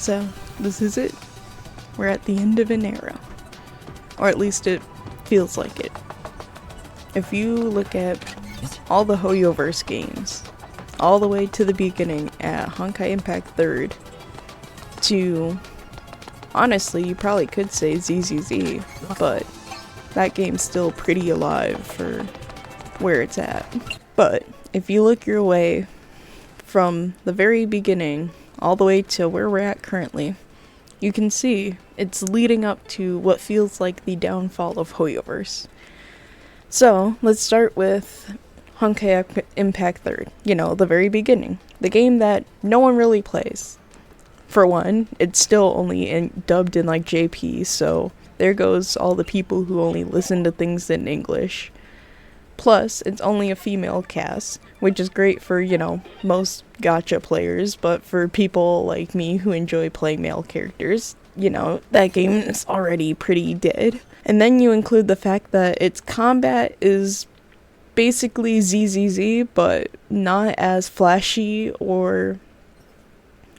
So, this is it. We're at the end of an era. Or at least it feels like it. If you look at all the Hoyoverse games, all the way to the beginning at Honkai Impact 3rd, to, honestly, you probably could say ZZZ, but that game's still pretty alive for where it's at. But if you look your way from the very beginning all the way to where we're at currently, you can see it's leading up to what feels like the downfall of Hoyoverse. So, let's start with Honkai Impact 3rd. You know, the very beginning. The game that no one really plays. For one, it's still only dubbed in like JP, so there goes all the people who only listen to things in English. Plus, it's only a female cast, which is great for, you know, most gacha players, but for people like me who enjoy playing male characters, you know, that game is already pretty dead. And then you include the fact that its combat is basically ZZZ, but not as flashy or...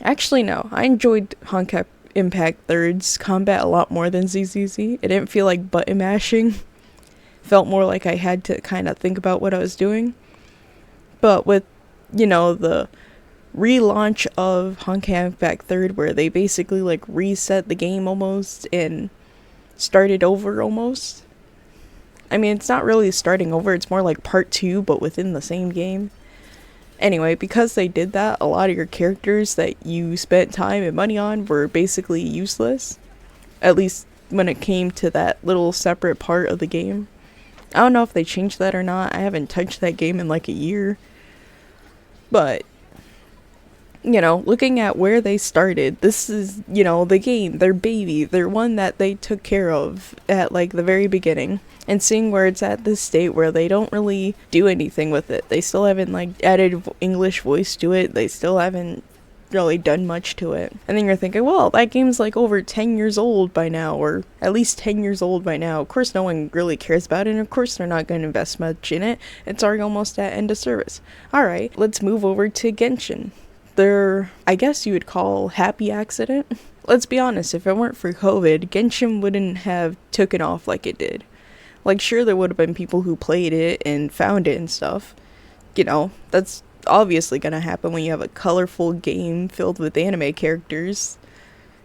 Actually, no. I enjoyed Honkai Impact 3rd's combat a lot more than ZZZ. It didn't feel like button mashing. Felt more like I had to kind of think about what I was doing. But with, you know, the relaunch of Honkai Impact 3rd, where they basically like reset the game almost and started over almost. I mean, it's not really starting over, it's more like part 2, but within the same game. Anyway, because they did that, a lot of your characters that you spent time and money on were basically useless. At least when it came to that little separate part of the game. I don't know if they changed that or not. I haven't touched that game in like a year. But, you know, looking at where they started, this is, you know, the game, their baby, their one that they took care of at like the very beginning. And seeing where it's at this state where they don't really do anything with it. They still haven't like added English voice to it. They still haven't really done much to it. And then you're thinking, well, that game's like over 10 years old by now, or at least 10 years old by now. Of course no one really cares about it, and of course they're not going to invest much in it. It's already almost at end of service. Alright, let's move over to Genshin. Their, I guess you would call, happy accident. Let's be honest, if it weren't for COVID, Genshin wouldn't have taken off like it did. Like, sure, there would have been people who played it and found it and stuff. You know, that's obviously gonna happen when you have a colorful game filled with anime characters.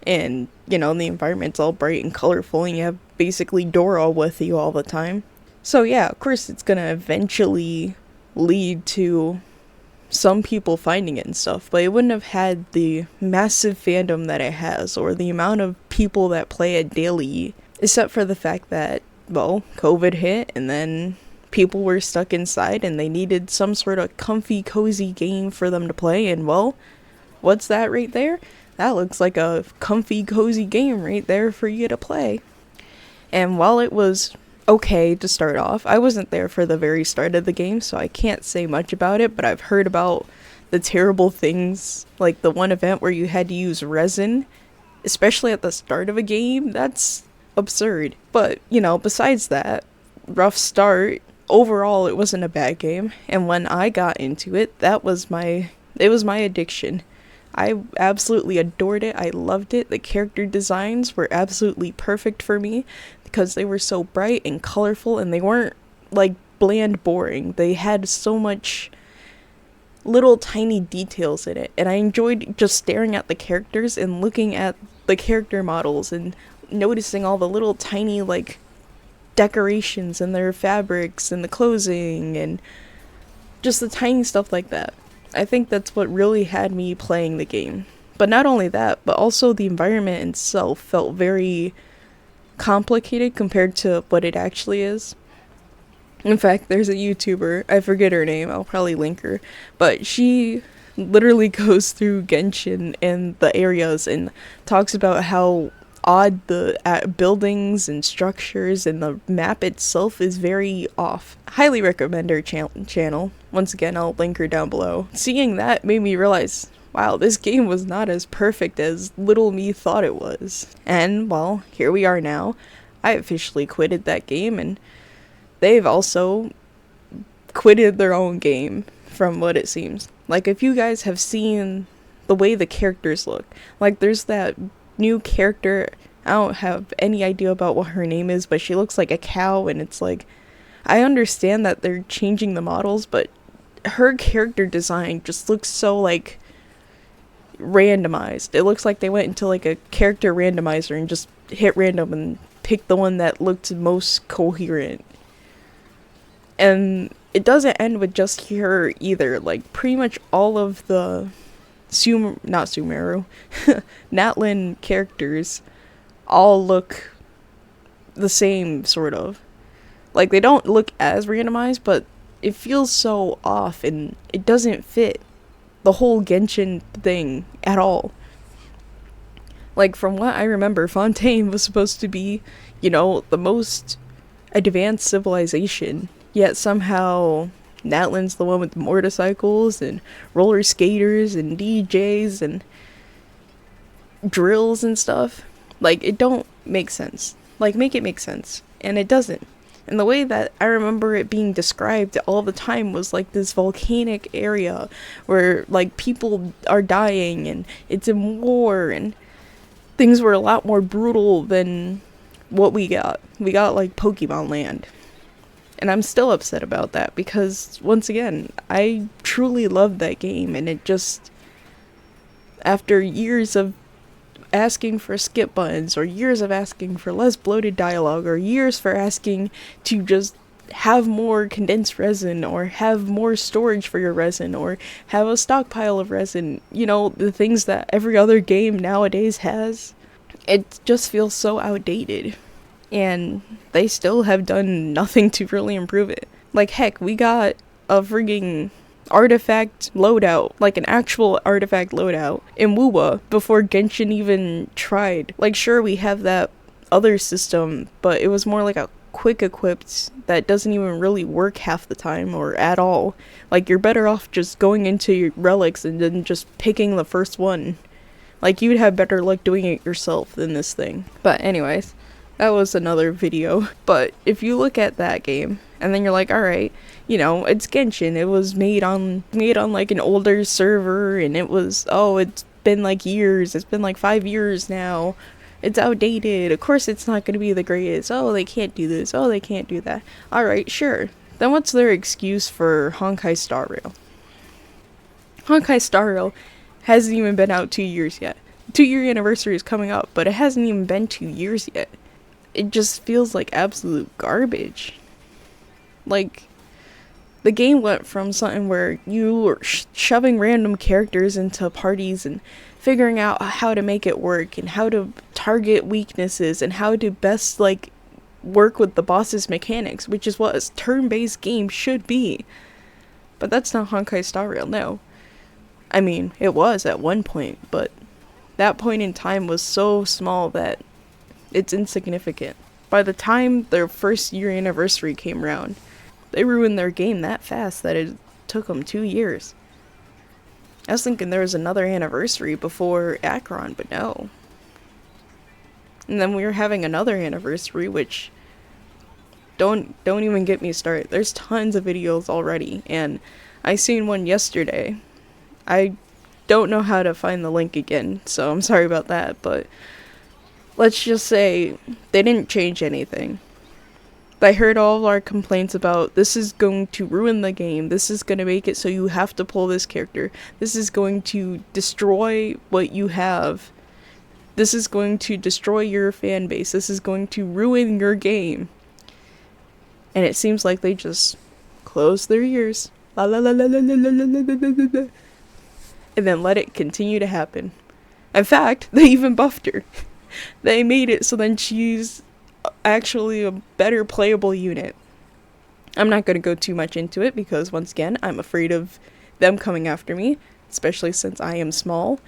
And, you know, the environment's all bright and colorful and you have basically Dora with you all the time. So yeah, of course it's gonna eventually lead to some people finding it and stuff, but it wouldn't have had the massive fandom that it has, or the amount of people that play it daily, except for the fact that, well, COVID hit, and then people were stuck inside, and they needed some sort of comfy, cozy game for them to play, and well, what's that right there? That looks like a comfy, cozy game right there for you to play. And while it was okay to start off, I wasn't there for the very start of the game, so I can't say much about it, but I've heard about the terrible things, like the one event where you had to use resin, especially at the start of a game. That's absurd. But, you know, besides that, rough start, overall it wasn't a bad game, and when I got into it, it was my addiction. I absolutely adored it. I loved it. The character designs were absolutely perfect for me because they were so bright and colorful, and they weren't like bland boring. They had so much little tiny details in it, and I enjoyed just staring at the characters and looking at the character models and noticing all the little tiny like decorations and their fabrics and the clothing and just the tiny stuff like that. I think that's what really had me playing the game. But not only that, but also the environment itself felt very complicated compared to what it actually is. In fact, there's a YouTuber, I forget her name, I'll probably link her, but she literally goes through Genshin and the areas and talks about how odd the buildings and structures and the map itself is very off. Highly recommend her channel. Once again, I'll link her down below. Seeing that made me realize, wow, this game was not as perfect as little me thought it was. And, well, here we are now. I officially quitted that game, and they've also quitted their own game, from what it seems. Like, if you guys have seen the way the characters look. Like, there's that new character, I don't have any idea about what her name is, but she looks like a cow, and it's like, I understand that they're changing the models, but her character design just looks so, like, randomized. It looks like they went into, like, a character randomizer and just hit random and picked the one that looked most coherent. And it doesn't end with just her either. Like, pretty much all of the not Sumeru, Natlin characters all look the same, sort of. Like, they don't look as randomized, but it feels so off, and it doesn't fit the whole Genshin thing at all. Like, from what I remember, Fontaine was supposed to be, you know, the most advanced civilization, yet somehow Natlin's the one with the motorcycles and roller skaters and DJs and drills and stuff. Like, it don't make sense. Like, make it make sense. And it doesn't. And the way that I remember it being described all the time was like this volcanic area where, like, people are dying and it's in war, and things were a lot more brutal than what we got. We got, like, Pokemon Land. And I'm still upset about that because, once again, I truly loved that game, and it just, after years of asking for skip buttons, or years of asking for less bloated dialogue, or years for asking to just have more condensed resin, or have more storage for your resin, or have a stockpile of resin, you know, the things that every other game nowadays has, it just feels so outdated. And they still have done nothing to really improve it. Like, heck, we got a frigging artifact loadout, like an actual artifact loadout in Wuwa before Genshin even tried. Like, sure, we have that other system, but it was more like a quick equipped that doesn't even really work half the time or at all. Like, you're better off just going into your relics and then just picking the first one. Like, you'd have better luck doing it yourself than this thing. But anyways, that was another video. But if you look at that game and then you're like, alright, you know, it's Genshin. It was made on like an older server, and it was, it's been like years. It's been like 5 years now. It's outdated. Of course it's not going to be the greatest. Oh, they can't do this. Oh, they can't do that. Alright, sure. Then what's their excuse for Honkai Star Rail? Honkai Star Rail hasn't even been out 2 years yet. 2-year anniversary is coming up, but it hasn't even been 2 years yet. It just feels like absolute garbage. Like, the game went from something where you were shoving random characters into parties and figuring out how to make it work, and how to target weaknesses, and how to best, like, work with the boss's mechanics, which is what a turn-based game should be. But that's not Honkai Star Rail, no. I mean, it was at one point, but that point in time was so small that it's insignificant. By the time their first year anniversary came around, they ruined their game that fast that it took them 2 years. I was thinking there was another anniversary before Acheron, but no. And then we were having another anniversary, which don't even get me started. There's tons of videos already, and I seen one yesterday. I don't know how to find the link again, so I'm sorry about that, but let's just say they didn't change anything. I heard all of our complaints about, this is going to ruin the game, this is going to make it so you have to pull this character, this is going to destroy what you have, this is going to destroy your fan base, this is going to ruin your game. And it seems like they just closed their ears, la la la la la la la la la la la, and then let it continue to happen. In fact, they even buffed her. They made it so then she's actually a better playable unit. I'm not going to go too much into it because, once again, I'm afraid of them coming after me, especially since I am small.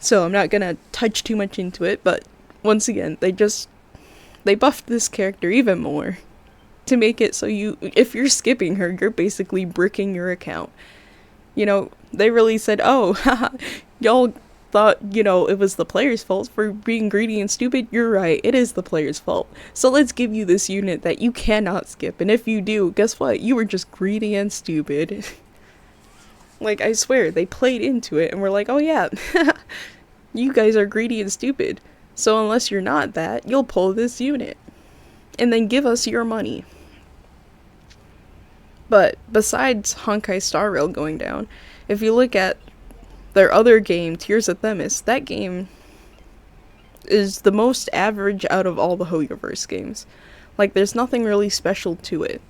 So I'm not going to touch too much into it, but once again, they buffed this character even more to make it so if you're skipping her, you're basically bricking your account. You know, they really said, oh, haha, y'all thought, you know, it was the player's fault for being greedy and stupid. You're right, it is the player's fault. So let's give you this unit that you cannot skip, and if you do, guess what? You were just greedy and stupid. Like, I swear, they played into it and were like, oh yeah, you guys are greedy and stupid. So unless you're not that, you'll pull this unit. And then give us your money. But besides Honkai Star Rail going down, if you look at their other game, Tears of Themis, that game is the most average out of all the Hoyoverse games. Like, there's nothing really special to it.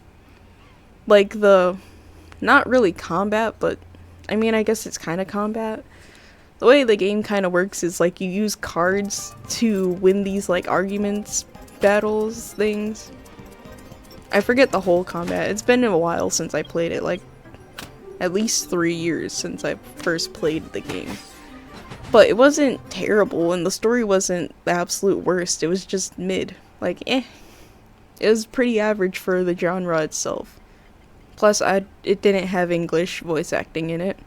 Like, not really combat, but, I mean, I guess it's kind of combat. The way the game kind of works is, like, you use cards to win these, like, arguments, battles, things. I forget the whole combat. It's been a while since I played it, like, at least 3 years since I first played the game. But it wasn't terrible, and the story wasn't the absolute worst. It was just mid. Like, eh. It was pretty average for the genre itself. Plus, it didn't have English voice acting in it.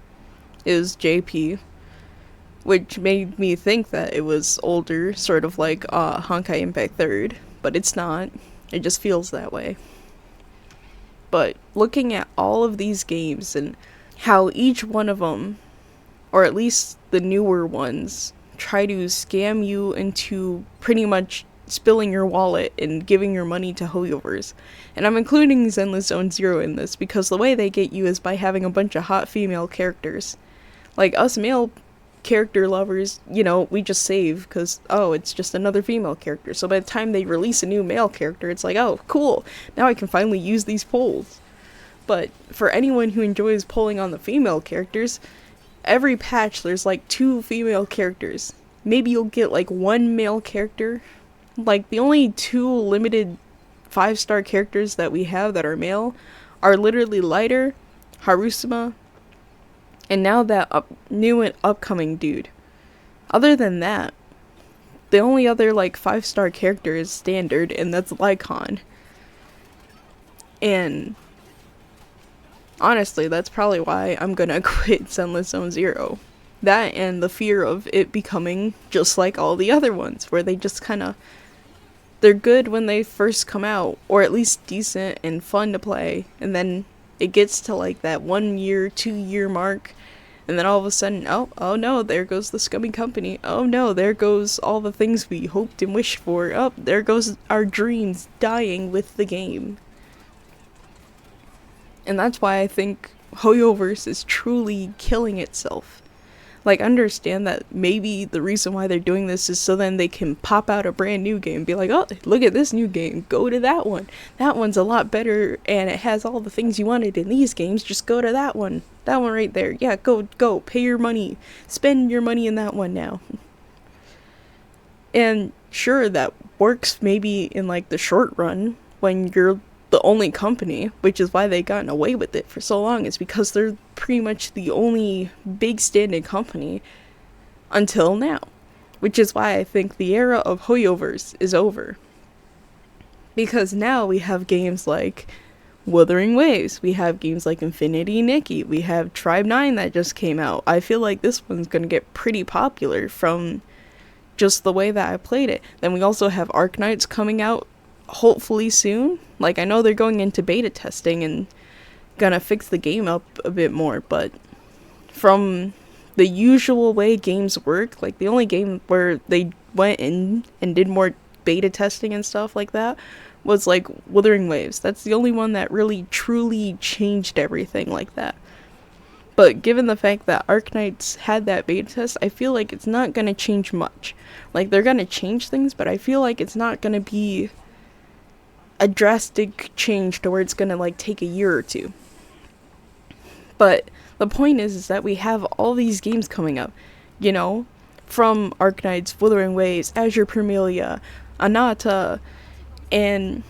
It was JP. Which made me think that it was older, sort of like Honkai Impact 3rd. But it's not. It just feels that way. But looking at all of these games and how each one of them, or at least the newer ones, try to scam you into pretty much spilling your wallet and giving your money to hoyoverse. And I'm including Zenless Zone Zero in this because the way they get you is by having a bunch of hot female characters. Like, us male character lovers, you know, we just save because, oh, it's just another female character. So by the time they release a new male character, it's like, oh, cool, now I can finally use these polls. But for anyone who enjoys polling on the female characters, every patch there's like 2 female characters. Maybe you'll get like 1 male character. Like, the only 2 limited 5-star characters that we have that are male are literally Lighter, Harusuma, and now that new and upcoming dude. Other than that, the only other like 5-star character is standard, and that's Lycon. And honestly, that's probably why I'm gonna quit Zenless Zone Zero. That and the fear of it becoming just like all the other ones, where they just kinda, they're good when they first come out, or at least decent and fun to play, and then it gets to like that 1 year, 2 year mark, and then all of a sudden, oh no, there goes the scummy company. Oh no, there goes all the things we hoped and wished for. Oh, there goes our dreams dying with the game. And that's why I think Hoyoverse is truly killing itself. Like, understand that maybe the reason why they're doing this is so then they can pop out a brand new game. Be like, oh, look at this new game. Go to that one. That one's a lot better and it has all the things you wanted in these games. Just go to that one. That one right there. Yeah, go. Pay your money. Spend your money in that one now. And sure, that works maybe in like the short run when you're the only company, which is why they gotten away with it for so long, is because they're pretty much the only big standing company until now. Which is why I think the era of Hoyoverse is over. Because now we have games like Wuthering Waves, we have games like Infinity Nikki, we have Tribe 9 that just came out. I feel like this one's gonna get pretty popular from just the way that I played it. Then we also have Arknights coming out hopefully soon. Like, I know they're going into beta testing and gonna fix the game up a bit more, but from the usual way games work, like the only game where they went in and did more beta testing and stuff like that was like Wuthering Waves. That's the only one that really truly changed everything like that. But given the fact that Arknights had that beta test, I feel like it's not gonna change much. Like, they're gonna change things, but I feel like it's not gonna be a drastic change to where it's gonna like take a year or 2. But the point is that we have all these games coming up, you know, from Arknights, Wuthering Waves, Azure Permelia, Anata, and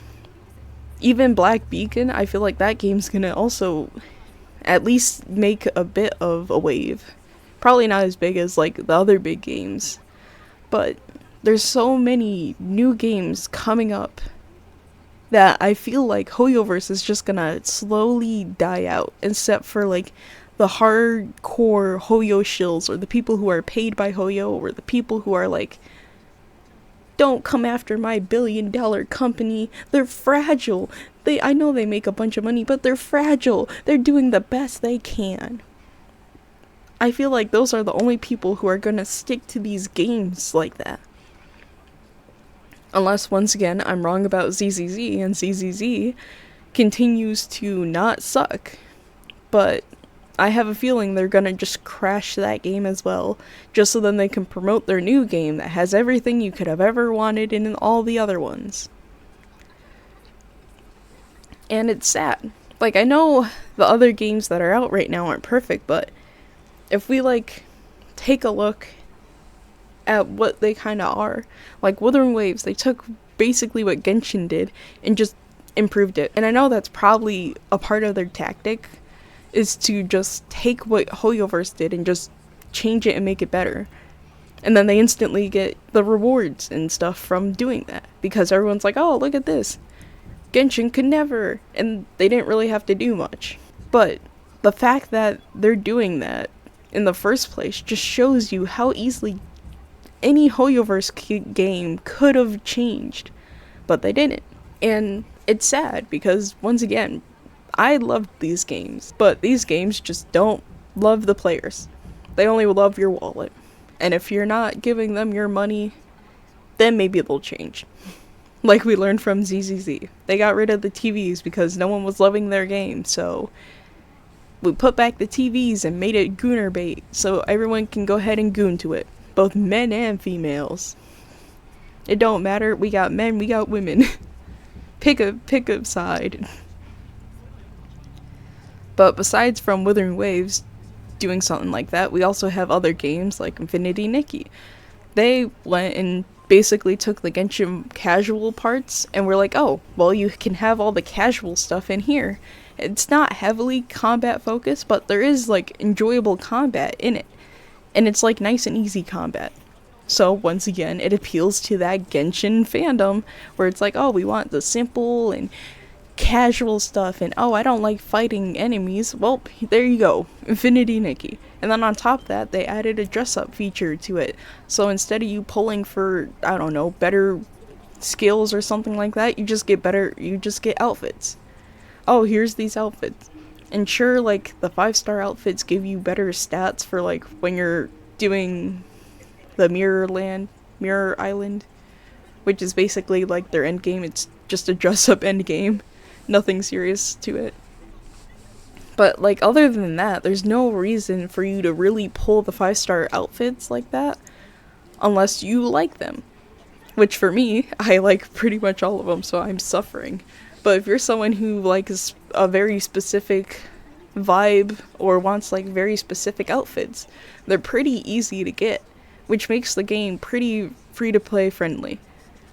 even Black Beacon. I feel like that game's gonna also at least make a bit of a wave. Probably not as big as like the other big games, but there's so many new games coming up that I feel like Hoyoverse is just gonna slowly die out, except for like the hardcore Hoyo shills, or the people who are paid by Hoyo, or the people who are like, don't come after my $1 billion company, they're fragile, I know they make a bunch of money, but they're fragile, they're doing the best they can. I feel like those are the only people who are gonna stick to these games like that. Unless, once again, I'm wrong about ZZZ, and ZZZ continues to not suck. But I have a feeling they're gonna just crash that game as well, just so then they can promote their new game that has everything you could have ever wanted in all the other ones. And it's sad. Like, I know the other games that are out right now aren't perfect, but if we, like, take a look at what they kind of are, like Wuthering Waves, they took basically what Genshin did and just improved it. And I know that's probably a part of their tactic, is to just take what Hoyoverse did and just change it and make it better. And then they instantly get the rewards and stuff from doing that, because everyone's like, oh, look at this, Genshin could never, and they didn't really have to do much. But the fact that they're doing that in the first place just shows you how easily any Hoyoverse game could have changed, but they didn't. And it's sad because, once again, I loved these games, but these games just don't love the players. They only love your wallet. And if you're not giving them your money, then maybe they'll change. Like we learned from ZZZ. They got rid of the TVs because no one was loving their game, so we put back the TVs and made it gooner bait, so everyone can go ahead and goon to it. Both men and females. It don't matter, we got men, we got women. pick a side. But besides from Wuthering Waves doing something like that, we also have other games like Infinity Nikki. They went and basically took the Genshin casual parts and were like, oh, well, you can have all the casual stuff in here. It's not heavily combat focused, but there is like enjoyable combat in it. And it's like nice and easy combat. So once again, it appeals to that Genshin fandom where it's like, oh, we want the simple and casual stuff, and oh, I don't like fighting enemies. Well, there you go, Infinity Nikki. And then on top of that, they added a dress-up feature to it. So instead of you pulling for, I don't know, better skills or something like that, you just get outfits. Oh, here's these outfits. And sure, like, the 5-star outfits give you better stats for, like, when you're doing the Mirror Island, which is basically, like, their endgame. It's just a dress-up endgame. Nothing serious to it. But, like, other than that, there's no reason for you to really pull the 5-star outfits like that, unless you like them. Which, for me, I like pretty much all of them, so I'm suffering. But if you're someone who likes a very specific vibe or wants like very specific outfits, they're pretty easy to get, which makes the game pretty free-to-play friendly.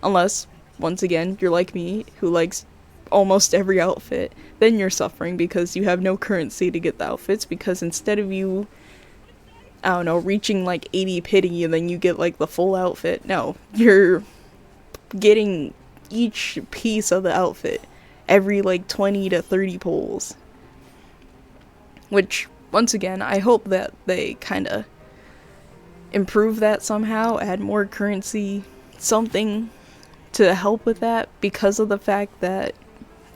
Unless, once again, you're like me, who likes almost every outfit, then you're suffering because you have no currency to get the outfits, because instead of you, I don't know, reaching like 80 pity and then you get like the full outfit, no, you're getting each piece of the outfit every like 20 to 30 pulls. Which, once again, I hope that they kind of improve that somehow, add more currency, something to help with that, because of the fact that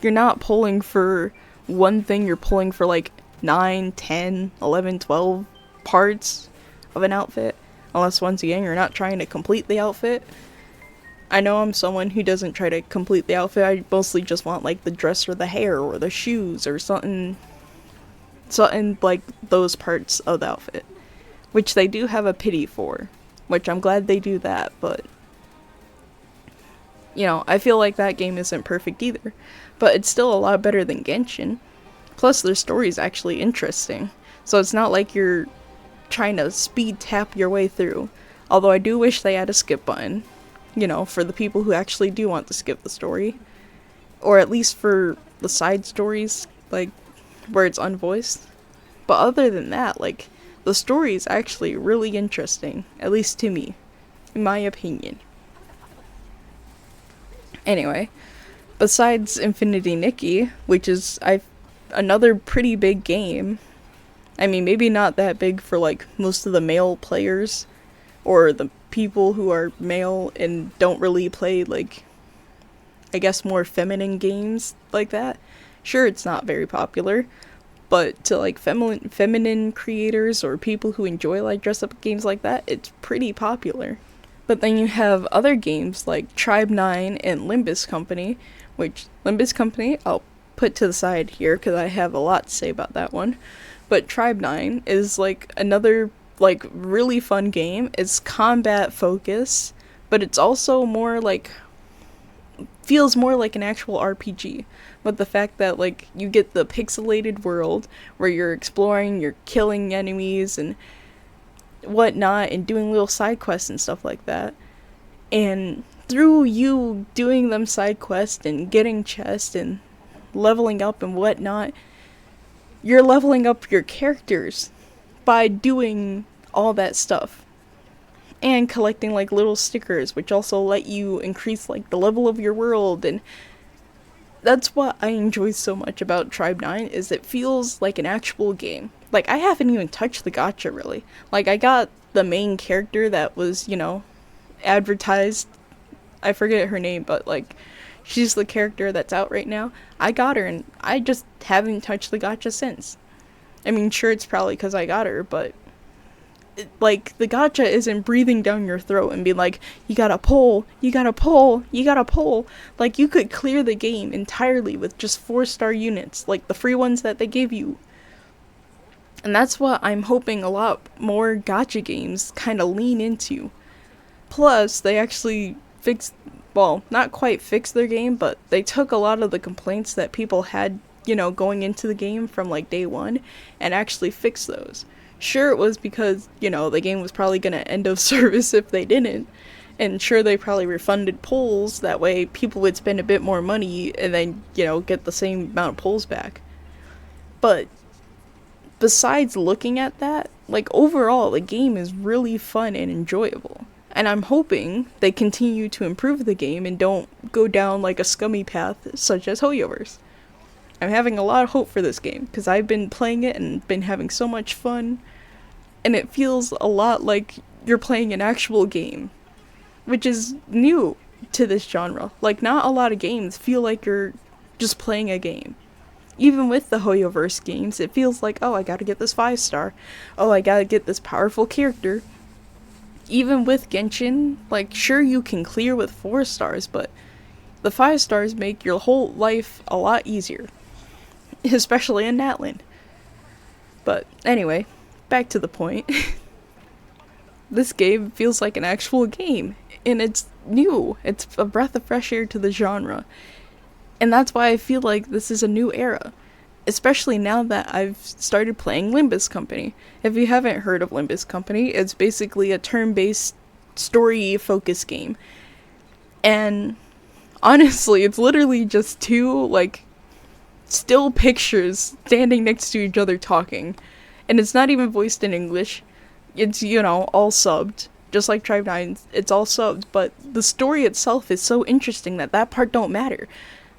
you're not pulling for one thing, you're pulling for like 9, 10, 11, 12 parts of an outfit. Unless, once again, you're not trying to complete the outfit. I know I'm someone who doesn't try to complete the outfit. I mostly just want like the dress or the hair or the shoes or something like those parts of the outfit, which they do have a pity for, which I'm glad they do that. But you know, I feel like that game isn't perfect either, but it's still a lot better than Genshin. Plus their story's actually interesting, so it's not like you're trying to speed tap your way through. Although I do wish they had a skip button, you know, for the people who actually do want to skip the story. Or at least for the side stories, like, where it's unvoiced. But other than that, like, the story is actually really interesting. At least to me. In my opinion. Anyway, besides Infinity Nikki, which is another pretty big game. I mean, maybe not that big for, like, most of the male players. Or the people who are male and don't really play, like, I guess more feminine games like that. Sure, it's not very popular, but to like feminine creators or people who enjoy like dress up games like that, it's pretty popular. But then you have other games like Tribe 9 and Limbus Company, which Limbus Company I'll put to the side here because I have a lot to say about that one. But Tribe 9 is like another like really fun game. It's combat focused, but it's also more like feels more like an actual RPG. But the fact that like you get the pixelated world where you're exploring, you're killing enemies and whatnot and doing little side quests and stuff like that. And through you doing them side quests and getting chests and leveling up and whatnot, you're leveling up your characters by doing all that stuff. And collecting like little stickers which also let you increase like the level of your world. And that's what I enjoy so much about Tribe 9 is it feels like an actual game. Like I haven't even touched the gacha really. Like I got the main character that was, you know, advertised. I forget her name, but like she's the character that's out right now. I got her and I just haven't touched the gacha since. I mean, sure, it's probably because I got her, but like the gacha isn't breathing down your throat and being like, you gotta pull, you gotta pull, you gotta pull. Like you could clear the game entirely with just 4-star units, like the free ones that they give you. And that's what I'm hoping a lot more gacha games kind of lean into. Plus, they actually fixed, well, not quite fixed their game, but they took a lot of the complaints that people had, you know, going into the game from like day one and actually fixed those. Sure, it was because, you know, the game was probably going to end of service if they didn't. And sure, they probably refunded pulls. That way people would spend a bit more money and then, you know, get the same amount of pulls back. But besides looking at that, like overall, the game is really fun and enjoyable. And I'm hoping they continue to improve the game and don't go down like a scummy path such as Hoyoverse. I'm having a lot of hope for this game because I've been playing it and been having so much fun. And it feels a lot like you're playing an actual game, which is new to this genre. Like, not a lot of games feel like you're just playing a game. Even with the Hoyoverse games, it feels like, oh, I gotta get this 5-star. Oh, I gotta get this powerful character. Even with Genshin, like, sure, you can clear with 4 stars, but the 5 stars make your whole life a lot easier. Especially in Natlan. But anyway, back to the point. This game feels like an actual game, and it's new. It's a breath of fresh air to the genre. And that's why I feel like this is a new era. Especially now that I've started playing Limbus Company. If you haven't heard of Limbus Company, it's basically a turn-based story-focused game. And honestly, it's literally just two, like, still pictures standing next to each other talking. And it's not even voiced in English. It's, you know, all subbed. Just like Tribe 9, it's all subbed. But the story itself is so interesting that part don't matter.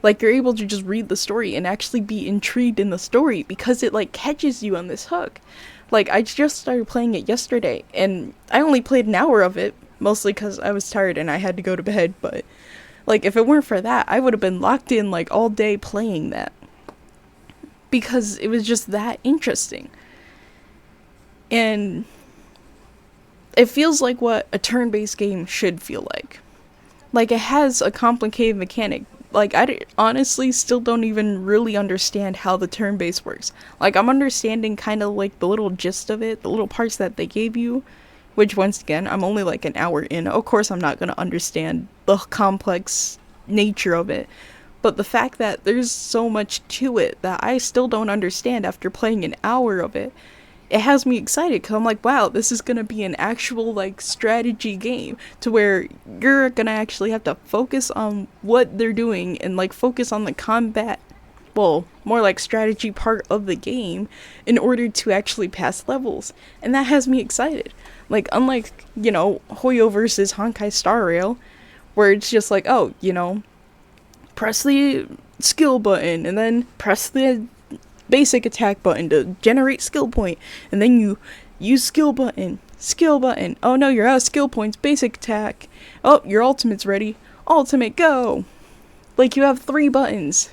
Like, you're able to just read the story and actually be intrigued in the story because it, like, catches you on this hook. Like, I just started playing it yesterday, and I only played an hour of it, mostly because I was tired and I had to go to bed, but, like, if it weren't for that, I would have been locked in, like, all day playing that. Because it was just that interesting. And it feels like what a turn-based game should feel like. Like, it has a complicated mechanic. Like, I honestly still don't even really understand how the turn-based works. Like, I'm understanding kind of, like, the little gist of it, the little parts that they gave you, which, once again, I'm only, like, an hour in. Of course, I'm not going to understand the complex nature of it. But the fact that there's so much to it that I still don't understand after playing an hour of it, it has me excited because I'm like, wow, this is going to be an actual, like, strategy game to where you're going to actually have to focus on what they're doing and, like, focus on the combat, well, more like strategy part of the game in order to actually pass levels. And that has me excited. Like, unlike, you know, Hoyo versus Honkai Star Rail, where it's just like, oh, you know, press the skill button and then press the basic attack button to generate skill point, and then you use skill button, oh no, you're out of skill points, basic attack, oh, your ultimate's ready, ultimate, go. Like, you have 3 buttons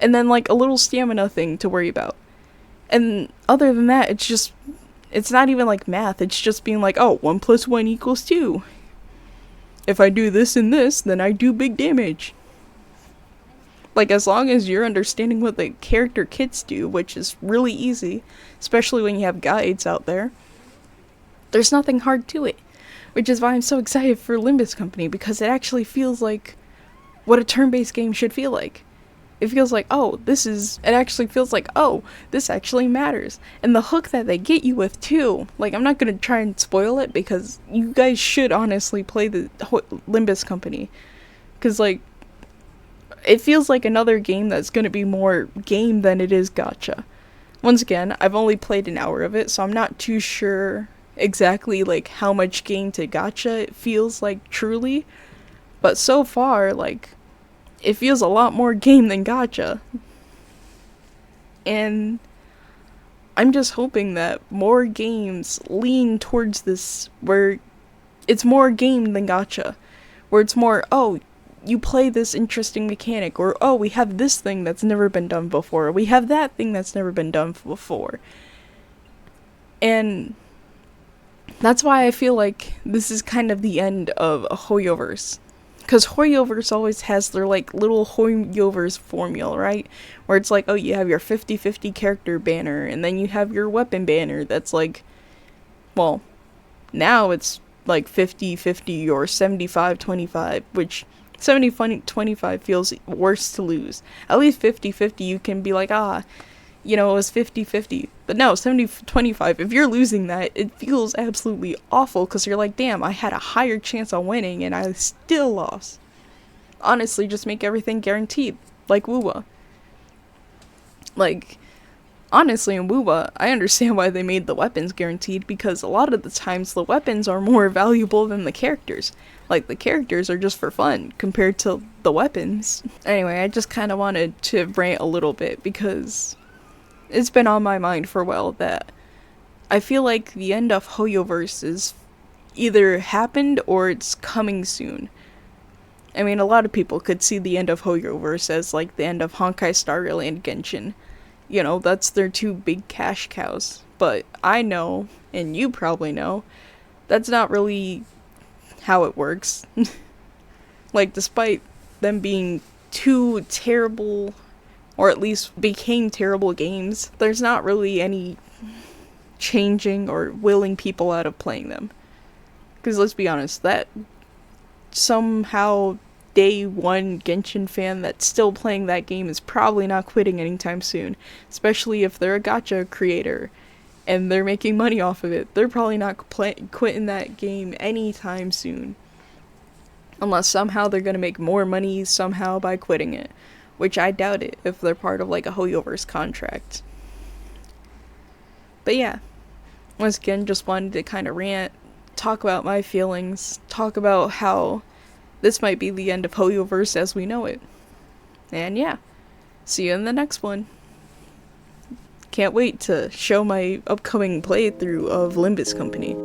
and then, like, a little stamina thing to worry about. And other than that, it's not even like math. It's just being like, oh, 1 + 1 = 2. If I do this and this, then I do big damage. Like, as long as you're understanding what the character kits do, which is really easy, especially when you have guides out there, there's nothing hard to it. Which is why I'm so excited for Limbus Company, because it actually feels like what a turn-based game should feel like. It feels like, it actually feels like, this actually matters. And the hook that they get you with, too. Like, I'm not gonna try and spoil it, because you guys should honestly play the Limbus Company. Because, like, it feels like another game that's gonna be more game than it is gacha. Once again, I've only played an hour of it, so I'm not too sure exactly, like, how much game to gacha it feels like truly. But so far, like, it feels a lot more game than gacha. And I'm just hoping that more games lean towards this, where it's more game than gacha. Where it's more, you play this interesting mechanic, or, we have this thing that's never been done before, or we have that thing that's never been done before. And that's why I feel like this is kind of the end of a hoyoverse. Because hoyoverse always has their, like, little hoyoverse formula, right? Where it's like, you have your 50-50 character banner, and then you have your weapon banner that's like, well, now it's like 50-50 or 75-25, which 70-25 feels worse to lose. At least 50-50 you can be like, it was 50-50. But no, 70-25, if you're losing that, it feels absolutely awful, because you're like, damn, I had a higher chance on winning, and I still lost. Honestly, just make everything guaranteed, like WoWa. Like, honestly, in WoWa, I understand why they made the weapons guaranteed, because a lot of the times the weapons are more valuable than the characters. Like, the characters are just for fun, compared to the weapons. Anyway, I just kind of wanted to rant a little bit, because it's been on my mind for a while that I feel like the end of Hoyoverse is either happened or it's coming soon. I mean, a lot of people could see the end of Hoyoverse as like the end of Honkai Star Rail and Genshin. That's their two big cash cows. But I know, and you probably know, that's not really how it works. Like, despite them being two terrible, or at least became terrible games, there's not really any changing or willing people out of playing them. Because let's be honest, that somehow day one Genshin fan that's still playing that game is probably not quitting anytime soon. Especially if they're a gacha creator and they're making money off of it. They're probably not quitting that game anytime soon. Unless somehow they're gonna make more money somehow by quitting it. Which I doubt it, if they're part of, like, a Hoyoverse contract. But yeah, once again, just wanted to kind of rant, talk about my feelings, talk about how this might be the end of Hoyoverse as we know it. And yeah, see you in the next one. Can't wait to show my upcoming playthrough of Limbus Company.